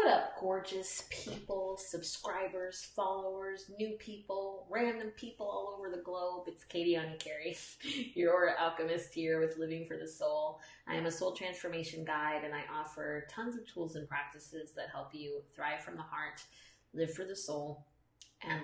What up, gorgeous people, subscribers, followers, new people, random people all over the globe? It's Katie Carey, your alchemist here with Living for the Soul. I am a soul transformation guide, and I offer tons of tools and practices that help you thrive from the heart, live for the soul, and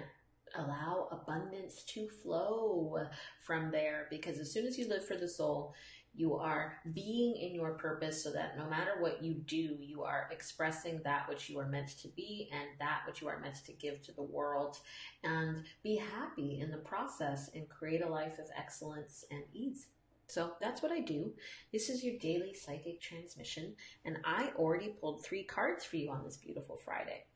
allow abundance to flow from there. Because as soon as you live for the soul, you are being in your purpose, so that no matter what you do, you are expressing that which you are meant to be and that which you are meant to give to the world, and be happy in the process and create a life of excellence and ease. So that's what I do. This is your daily psychic transmission, and I already pulled 3 cards for you on this beautiful Friday.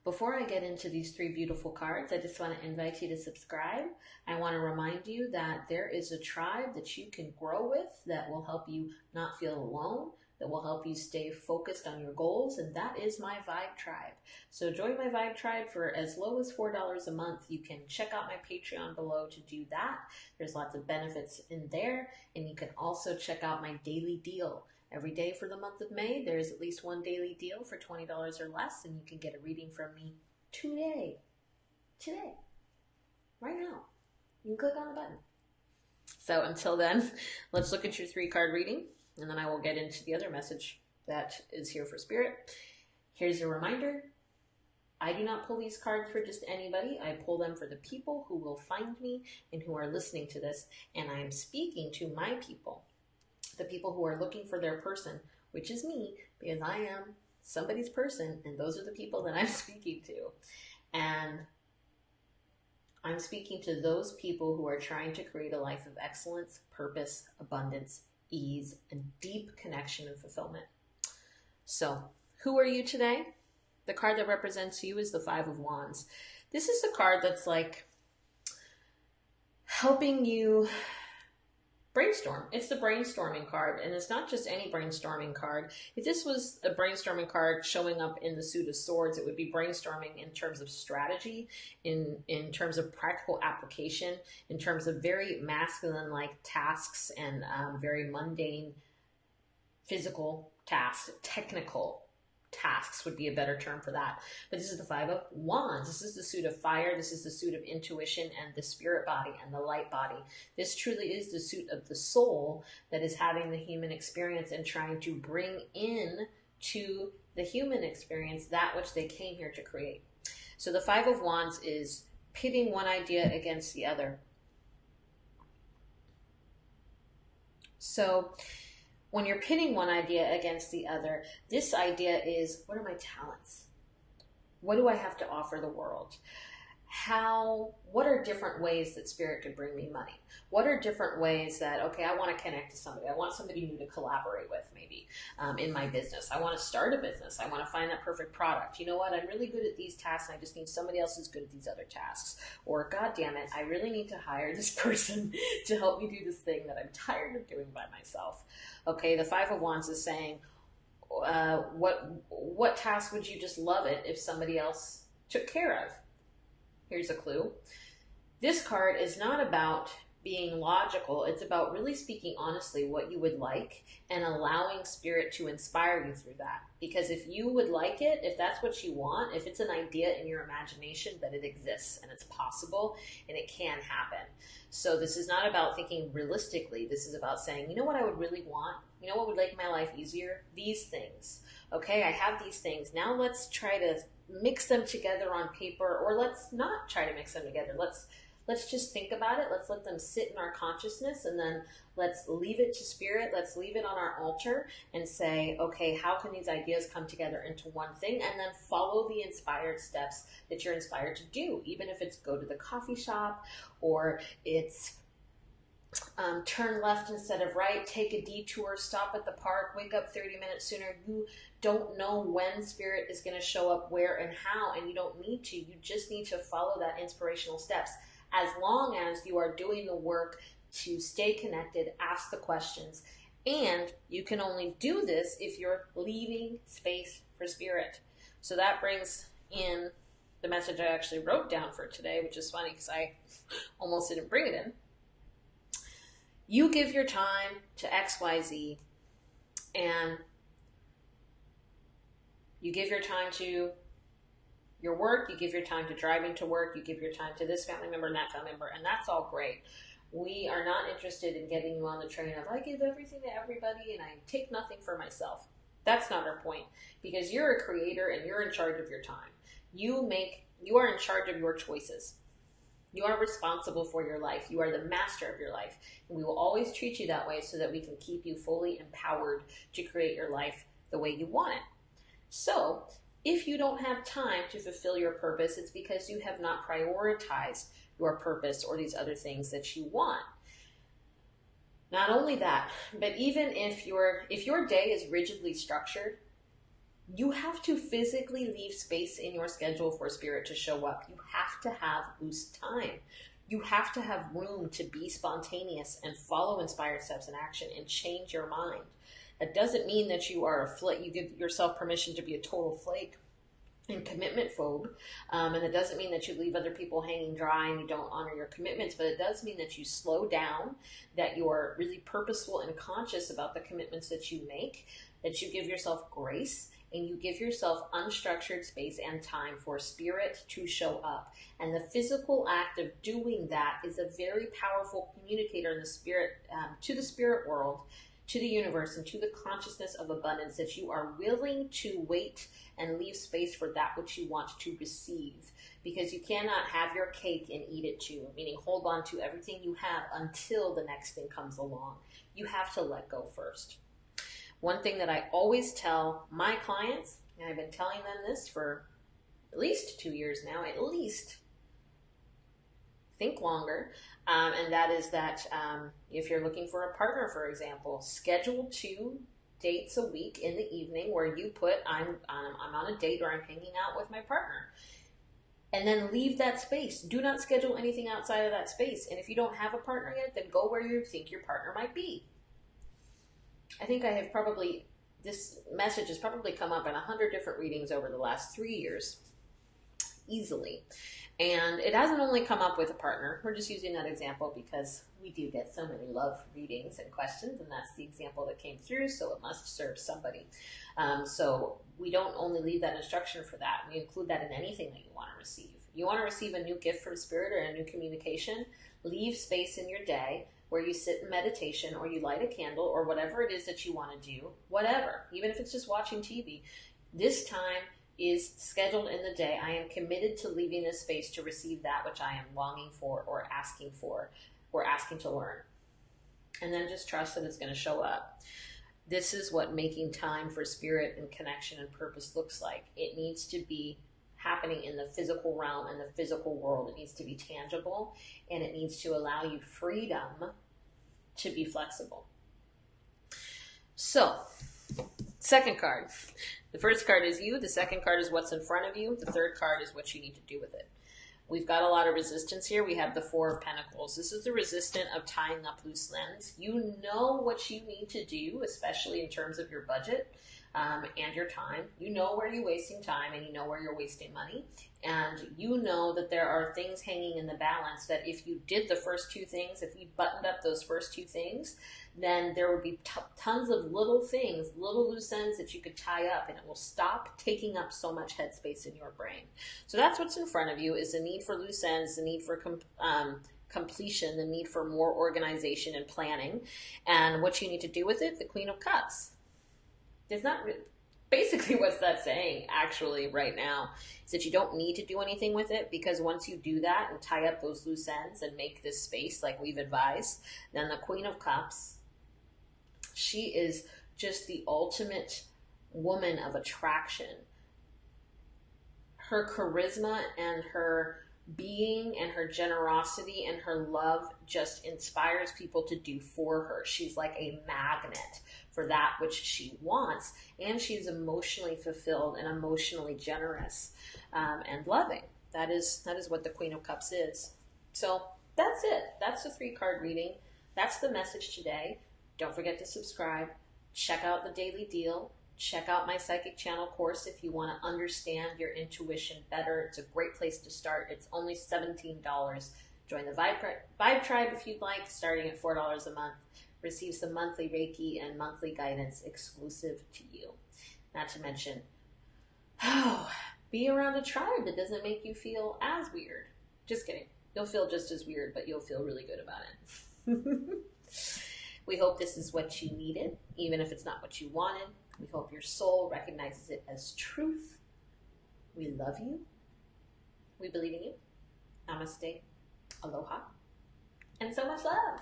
Before I get into these 3 beautiful cards, I just want to invite you to subscribe. I want to remind you that there is a tribe that you can grow with that will help you not feel alone, that will help you stay focused on your goals, and that is my Vibe Tribe. So join my Vibe Tribe for as low as $4 a month. You can check out my Patreon below to do that. There's lots of benefits in there, and you can also check out my daily deal. Every day for the month of May, there's at least one daily deal for $20 or less, and you can get a reading from me today, right now. You can click on the button. So until then, let's look at your 3-card reading, and then I will get into the other message that is here for Spirit. Here's a reminder. I do not pull these cards for just anybody. I pull them for the people who will find me and who are listening to this, and I am speaking to my people. The people who are looking for their person, which is me, because I am somebody's person, and those are the people that I'm speaking to. And I'm speaking to those people who are trying to create a life of excellence, purpose, abundance, ease, and deep connection and fulfillment. So, who are you today? The card that represents you is the 5 of Wands. This is the card that's like helping you brainstorm. It's the brainstorming card, and it's not just any brainstorming card. If this was a brainstorming card showing up in the suit of swords, it would be brainstorming in terms of strategy, in terms of practical application, in terms of very masculine-like tasks and very mundane physical tasks, technical tasks would be a better term for that. But this is the 5 of Wands. This is the suit of fire. This is the suit of intuition and the spirit body and the light body. This truly is the suit of the soul that is having the human experience and trying to bring in to the human experience that which they came here to create. So the 5 of Wands is pitting one idea against the other. So when you're pitting one idea against the other, this idea is, what are my talents? What do I have to offer the world? What are different ways that Spirit could bring me money? What are different ways that, okay, I want to connect to somebody. I want somebody new to collaborate with maybe in my business. I want to start a business. I want to find that perfect product. You know what? I'm really good at these tasks, and I just need somebody else who's good at these other tasks. Or, God damn it, I really need to hire this person to help me do this thing that I'm tired of doing by myself. Okay, the 5 of Wands is saying, what task would you just love it if somebody else took care of? Here's a clue. This card is not about being logical. It's about really speaking honestly what you would like and allowing Spirit to inspire you through that. Because if you would like it, if that's what you want, if it's an idea in your imagination, that it exists and it's possible and it can happen. So this is not about thinking realistically. This is about saying, you know what I would really want? You know what would make my life easier? These things. Okay, I have these things. Now let's try to mix them together on paper, or let's not try to mix them together. Let's just think about it. Let's let them sit in our consciousness, and then let's leave it to Spirit. Let's leave it on our altar and say, okay, how can these ideas come together into one thing? And then follow the inspired steps that you're inspired to do, even if it's go to the coffee shop, or it's turn left instead of right, take a detour, stop at the park, wake up 30 minutes sooner. You don't know when Spirit is going to show up, where and how, and you don't need to. You just need to follow that inspirational steps. As long as you are doing the work to stay connected, ask the questions. And you can only do this if you're leaving space for Spirit. So that brings in the message I actually wrote down for today, which is funny because I almost didn't bring it in. You give your time to XYZ, and You give your time to your work, you give your time to driving to work, you give your time to this family member and that family member, and that's all great. We are not interested in getting you on the train of I give everything to everybody and I take nothing for myself. That's not our point, because you're a creator and you're in charge of your time. You are in charge of your choices. You are responsible for your life. You are the master of your life. And we will always treat you that way so that we can keep you fully empowered to create your life the way you want it. So, if you don't have time to fulfill your purpose, it's because you have not prioritized your purpose or these other things that you want. Not only that, but even if your day is rigidly structured, you have to physically leave space in your schedule for spirit to show up. You have to have loose time. You have to have room to be spontaneous and follow inspired steps in action and change your mind. That doesn't mean that you are a flake. You give yourself permission to be a total flake and commitment phobe. And it doesn't mean that you leave other people hanging dry and you don't honor your commitments, but it does mean that you slow down, that you are really purposeful and conscious about the commitments that you make, that you give yourself grace, and you give yourself unstructured space and time for spirit to show up. And the physical act of doing that is a very powerful communicator in the spirit, to the spirit world, to the universe, and to the consciousness of abundance, that you are willing to wait and leave space for that which you want to receive. Because you cannot have your cake and eat it too, meaning hold on to everything you have until the next thing comes along. You have to let go first. One thing that I always tell my clients, and I've been telling them this for at least 2 years now, at least, think longer, and that is that if you're looking for a partner, for example, schedule 2 dates a week in the evening where you put, I'm on a date or I'm hanging out with my partner. And then leave that space. Do not schedule anything outside of that space. And if you don't have a partner yet, then go where you think your partner might be. I think this message has probably come up in 100 different readings over the last 3 years, easily. And it hasn't only come up with a partner. We're just using that example because we do get so many love readings and questions, and that's the example that came through, so it must serve somebody. So we don't only leave that instruction for that. We include that in anything that you want to receive. You want to receive a new gift from spirit or a new communication, leave space in your day where you sit in meditation or you light a candle or whatever it is that you want to do, whatever, even if it's just watching TV. This time is scheduled in the day. I am committed to leaving this space to receive that which I am longing for or asking to learn. And then just trust that it's going to show up. This is what making time for spirit and connection and purpose looks like. It needs to be happening in the physical realm and the physical world. It needs to be tangible, and it needs to allow you freedom to be flexible. So, second card. The first card is you. The second card is what's in front of you. The third card is what you need to do with it. We've got a lot of resistance here. We have the Four of Pentacles. This is the resistant of tying up loose ends. You know what you need to do, especially in terms of your budget and your time. You know where you're wasting time and you know where you're wasting money. And you know that there are things hanging in the balance that if you did the first 2 things, if you buttoned up those first 2 things, then there would be tons of little things, little loose ends that you could tie up, and it will stop taking up so much headspace in your brain. So that's what's in front of you, is the need for loose ends, the need for completion, the need for more organization and planning. And what you need to do with it, the Queen of Cups. There's not basically what's that saying actually right now is that you don't need to do anything with it, because once you do that and tie up those loose ends and make this space like we've advised, then the Queen of Cups, she is just the ultimate woman of attraction. Her charisma and her being and her generosity and her love just inspires people to do for her. She's like a magnet for that which she wants, and she's emotionally fulfilled and emotionally generous and loving. That is what the Queen of Cups is. So that's it. That's the 3-card reading. That's the message today. Don't forget to subscribe. Check out the daily deal. Check out my Psychic Channel course if you want to understand your intuition better. It's a great place to start. It's only $17. Join the Vibe Tribe if you'd like, starting at $4 a month. Receive some monthly Reiki and monthly guidance exclusive to you. Not to mention Oh, be around a tribe that doesn't make you feel as weird. Just kidding. You'll feel just as weird, but you'll feel really good about it. We hope this is what you needed, even if it's not what you wanted. We hope your soul recognizes it as truth. We love you. We believe in you. Namaste. Aloha. And so much love.